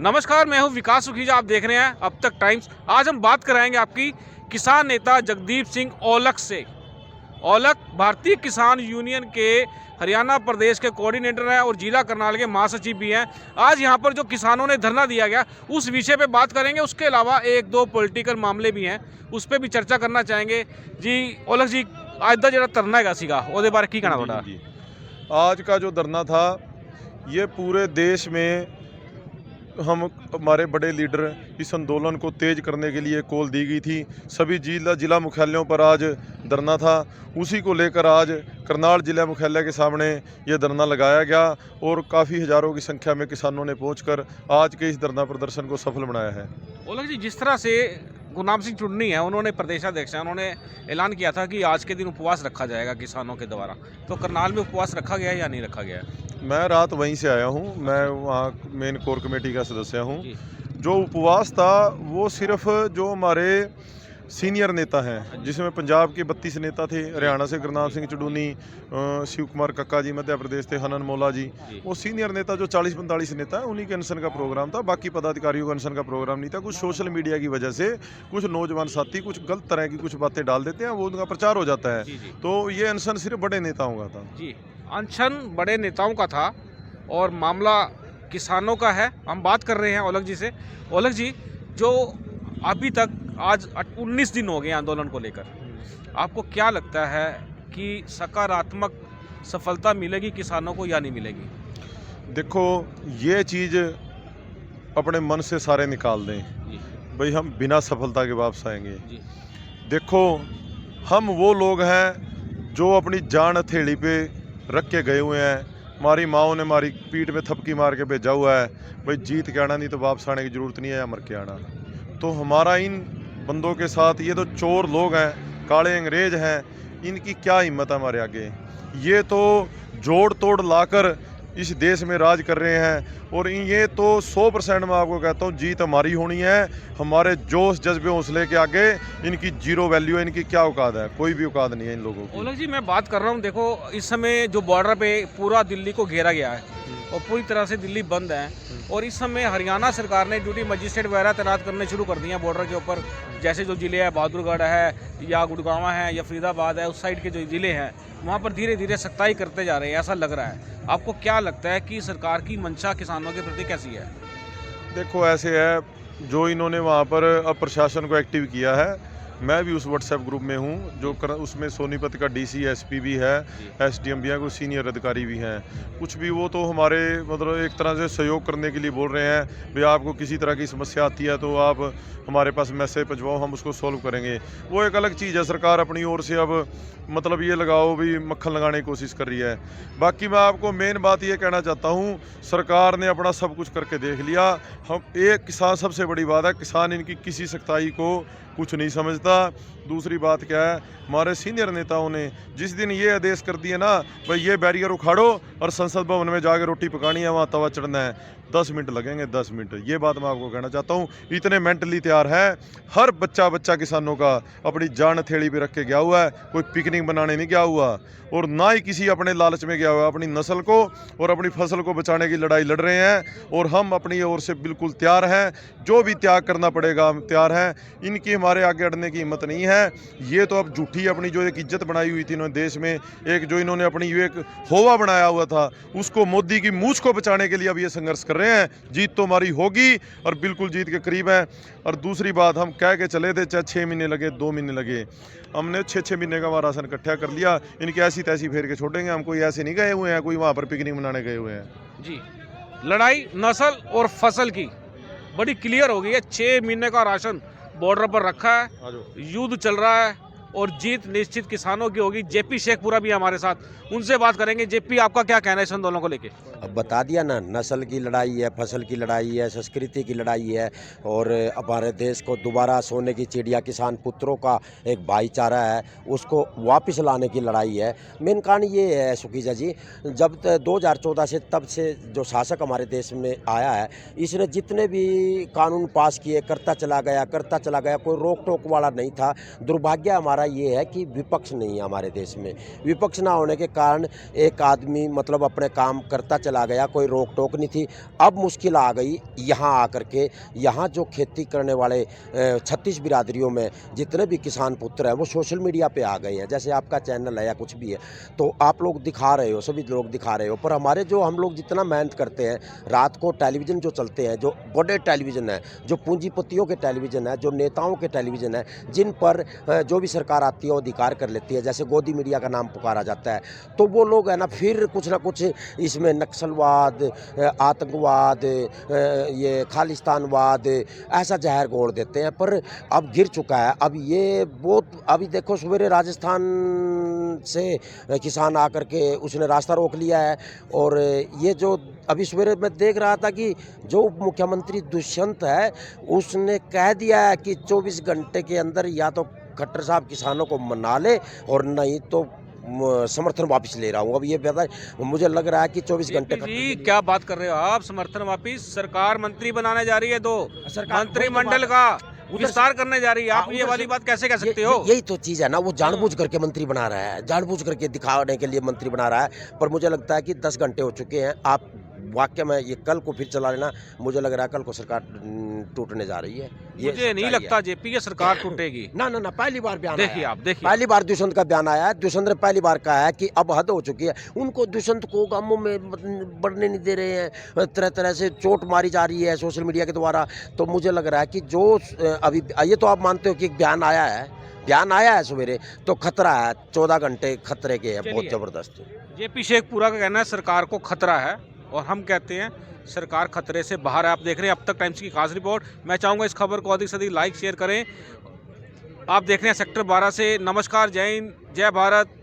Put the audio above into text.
नमस्कार, मैं हूं विकास सुखीजा। आप देख रहे हैं अब तक टाइम्स। आज हम बात कराएंगे आपकी किसान नेता जगदीप सिंह औलख से। औलख भारतीय किसान यूनियन के हरियाणा प्रदेश के कोऑर्डिनेटर हैं और जिला करनाल के महासचिव भी हैं। आज यहां पर जो किसानों ने धरना दिया गया उस विषय पे बात करेंगे। उसके अलावा एक दो पॉलिटिकल मामले भी हैं, उस पर भी चर्चा करना चाहेंगे। जी औलख जी, आज का जो धरना है सीगा ਉਹਦੇ बारे की कहना थोड़ा? जी। आज का जो धरना था, ये पूरे देश में हम हमारे बड़े लीडर इस आंदोलन को तेज करने के लिए कॉल दी गई थी। सभी जिला मुख्यालयों पर आज धरना था। उसी को लेकर आज करनाल जिला मुख्यालय के सामने ये धरना लगाया गया और काफ़ी हज़ारों की संख्या में किसानों ने पहुंचकर आज के इस धरना प्रदर्शन को सफल बनाया है। औलख जी, जिस तरह से गुरनाम सिंह चुन्नी है, उन्होंने प्रदेशाध्यक्ष हैं, उन्होंने ऐलान किया था कि आज के दिन उपवास रखा जाएगा किसानों के द्वारा, तो करनाल में उपवास रखा गया है या नहीं रखा गया है? मैं रात वहीं से आया हूं, मैं वहां मेन कोर कमेटी का सदस्य हूं। जी। जो उपवास था वो सिर्फ जो हमारे सीनियर नेता हैं, जिसमें पंजाब के 32 नेता थे, हरियाणा से गुरनाम सिंह चुडूनी, शिव कुमार कक्का जी मध्य प्रदेश थे, हनन मौला जी, वो सीनियर नेता जो 40-45 नेता हैं, उन्हीं के अनशन का प्रोग्राम था। बाकी पदाधिकारियों का अनशन का प्रोग्राम नहीं था। कुछ सोशल मीडिया की वजह से कुछ नौजवान साथी कुछ गलत तरह की कुछ बातें डाल देते हैं, वो उनका प्रचार हो जाता है। जी जी तो ये अनशन सिर्फ बड़े नेताओं का था। जी, अनशन बड़े नेताओं का था और मामला किसानों का है। हम बात कर रहे हैं औलख जी से। औलख जी, जो अभी तक आज 19 दिन हो गए आंदोलन को लेकर, आपको क्या लगता है कि सकारात्मक सफलता मिलेगी किसानों को या नहीं मिलेगी? देखो, ये चीज़ अपने मन से सारे निकाल दें जी भाई, हम बिना सफलता के वापस आएंगे। जी देखो, हम वो लोग हैं जो अपनी जान हथेली पे रख के गए हुए हैं। हमारी माओ ने हमारी पीठ में थपकी मार के भेजा हुआ है भाई, जीत के आना, नहीं तो वापस आने की ज़रूरत नहीं है, या मर के आना। तो हमारा इन बंदों के साथ, ये तो चोर लोग हैं, काले अंग्रेज हैं, इनकी क्या हिम्मत है हमारे आगे। ये तो जोड़ तोड़ लाकर इस देश में राज कर रहे हैं और ये तो 100% मैं आपको कहता हूँ जीत हमारी होनी है। हमारे जोश जज्बे हौसले के आगे इनकी जीरो वैल्यू है। इनकी क्या औकात है? कोई भी औकात नहीं है इन लोगों की। औलख जी, मैं बात कर रहा हूँ, देखो इस समय जो बॉर्डर पे पूरा दिल्ली को घेरा गया है और पूरी तरह से दिल्ली बंद है, और इस समय हरियाणा सरकार ने ड्यूटी मजिस्ट्रेट वगैरह तैनात करने शुरू कर दिए हैं बॉर्डर के ऊपर। जैसे जो ज़िले हैं, बहादुरगढ़ है या गुड़गांव है या फरीदाबाद है, उस साइड के जो ज़िले हैं वहाँ पर धीरे धीरे सख्ताई करते जा रहे हैं, ऐसा लग रहा है। आपको क्या लगता है कि सरकार की मंशा किसानों के प्रति कैसी है? देखो, ऐसे है, जो इन्होंने वहाँ पर अब प्रशासन को एक्टिव किया है, मैं भी उस व्हाट्सएप ग्रुप में हूँ जो उसमें सोनीपत का डीसी एसपी भी है, एसडीएम भी है, कुछ सीनियर अधिकारी भी हैं। कुछ भी वो तो हमारे मतलब एक तरह से सहयोग करने के लिए बोल रहे हैं भाई, आपको किसी तरह की समस्या आती है तो आप हमारे पास मैसेज भिजवाओ, हम उसको सॉल्व करेंगे। वो एक अलग चीज़ है। सरकार अपनी ओर से अब मतलब ये लगाओ भी मक्खन लगाने की कोशिश कर रही है। बाकी मैं आपको मेन बात ये कहना चाहता हूँ, सरकार ने अपना सब कुछ करके देख लिया। हम एक किसान, सबसे बड़ी बात है, किसान इनकी किसी सख्ताई को कुछ नहीं समझता। दूसरी बात क्या है, हमारे सीनियर नेताओं ने जिस दिन ये आदेश कर दिए ना भाई, ये बैरियर उखाड़ो और संसद भवन में जाकर रोटी पकानी है, वहाँ तवा चढ़ना है, 10 मिनट लगेंगे, 10 मिनट। ये बात मैं आपको कहना चाहता हूँ। इतने मेंटली तैयार है। हर बच्चा किसानों का अपनी जान थेड़ी पे रख के गया हुआ है। कोई पिकनिक बनाने नहीं गया हुआ और ना ही किसी अपने लालच में गया हुआ। अपनी नस्ल को और अपनी फसल को बचाने की लड़ाई लड़ रहे हैं और हम अपनी ओर से बिल्कुल तैयार हैं। जो भी त्याग करना पड़ेगा हम तैयार हैं। इनकी हमारे आगे अड़ने की हिम्मत नहीं है। ये तो अब झूठी अपनी जो एक इज्जत बनाई हुई थी इन्होंने देश में, एक जो इन्होंने अपनी एक होवा बनाया हुआ था, उसको मोदी की मूछ को बचाने के लिए अब ये संघर्ष कर रहे हैं। जीत तो हमारी होगी और बिल्कुल जीत के करीब है। और दूसरी बात, हम कह के चले थे, चाहे 6 महीने लगे, 2 महीने लगे, हमने 6-6 महीने का राशन इकट्ठा कर लिया। इनकी ऐसी तैसी फेर के छोड़ेंगे। हम कोई ऐसे नहीं गए हुए हैं, कोई वहाँ पर पिकनिक मनाने गए हुए हैं। जी, लड़ाई नस्ल और फसल की बड़ी क्लियर हो गई है। 6 महीने का राशन बॉर्डर पर रखा है, युद्ध चल रहा है और जीत निश्चित किसानों की होगी। जेपी शेखपुरा भी हमारे साथ, उनसे बात करेंगे। जेपी, आपका क्या कहना है इस आंदोलन को लेके? अब बता दिया ना, नस्ल की लड़ाई है, फसल की लड़ाई है, संस्कृति की लड़ाई है और हमारे देश को दोबारा सोने की चिड़िया, किसान पुत्रों का एक भाईचारा है, उसको वापस लाने की लड़ाई है। मेन कारण ये है सुखीजा जी, जब 2014 से तब से जो शासक हमारे देश में आया है, इसने जितने भी कानून पास किए करता चला गया, कोई रोक टोक वाला नहीं था। दुर्भाग्य हमारा हमारा ये है कि विपक्ष नहीं है हमारे देश में। विपक्ष ना होने के कारण एक आदमी मतलब अपने काम करता चला गया, कोई रोक टोक नहीं थी। अब मुश्किल आ गई यहाँ आकर के। यहाँ जो खेती करने वाले 36 बिरादरियों में जितने भी किसान पुत्र हैं वो सोशल मीडिया पे आ गए हैं। जैसे आपका चैनल है या कुछ भी है तो आप लोग दिखा रहे हो, सभी लोग दिखा रहे हो, पर हमारे जो हम लोग जितना मेहनत करते हैं, रात को टेलीविज़न जो चलते हैं, जो बड़े टेलीविज़न है, जो पूंजीपतियों के टेलीविज़न है, जो नेताओं के टेलीविज़न है, जिन पर जो भी सरकार आती है वो अधिकार कर लेती है, जैसे गोदी मीडिया का नाम पुकारा जाता है, तो वो लोग है ना फिर कुछ ना कुछ इसमें नक्सलवाद, आतंकवाद, ये खालिस्तानवाद ऐसा जहर घोल देते हैं। पर अब गिर चुका है। अब ये बहुत, अभी देखो सवेरे राजस्थान से किसान आकर के उसने रास्ता रोक लिया है। और ये जो अभी सवेरे मैं देख रहा था कि जो उप मुख्यमंत्री दुष्यंत है उसने कह दिया है कि 24 घंटे के अंदर या तो खट्टर साहब किसानों को मना ले और नहीं तो समर्थन वापस ले रहा हूँ। अब ये पता है, मुझे लग रहा है कि 24 घंटे जी क्या बात कर रहे हो आप, समर्थन वापस? सरकार मंत्री बनाने जा रही है, तो मंत्रिमंडल का विस्तार करने जा रही है, आप ये वाली बात कैसे कह सकते हो? यही तो चीज़ है ना, वो जानबूझ करके मंत्री बना रहा है, जानबूझ करके दिखाने के लिए मंत्री बना रहा है। पर मुझे लगता है कि 10 घंटे हो चुके हैं। आप वाक्य में ये कल को फिर चला लेना, मुझे लग रहा है कल को सरकार टूटने जा रही है। मुझे नहीं लगता जेपी ये सरकार टूटेगी। ना ना ना, पहली बार बयान देखिए आप, देखिए पहली बार दुष्यंत का बयान आया है। दुष्यंत ने पहली बार कहा है कि अब हद हो चुकी है। उनको दुष्यंत को गांवों में बढ़ने नहीं दे रहे हैं, तरह तरह से चोट मारी जा रही है सोशल मीडिया के द्वारा। तो मुझे लग रहा है कि जो अभी ये तो आप मानते हो कि एक बयान आया है सवेरे, तो खतरा है, 14 घंटे खतरे के हैं, बहुत जबरदस्त। जेपी शेखपुरा का कहना है सरकार को खतरा है और हम कहते हैं सरकार खतरे से बाहर है। आप देख रहे हैं अब तक टाइम्स की खास रिपोर्ट। मैं चाहूँगा इस खबर को अधिक से अधिक लाइक शेयर करें। आप देख रहे हैं सेक्टर 12 से। नमस्कार, जय हिंद, जय भारत।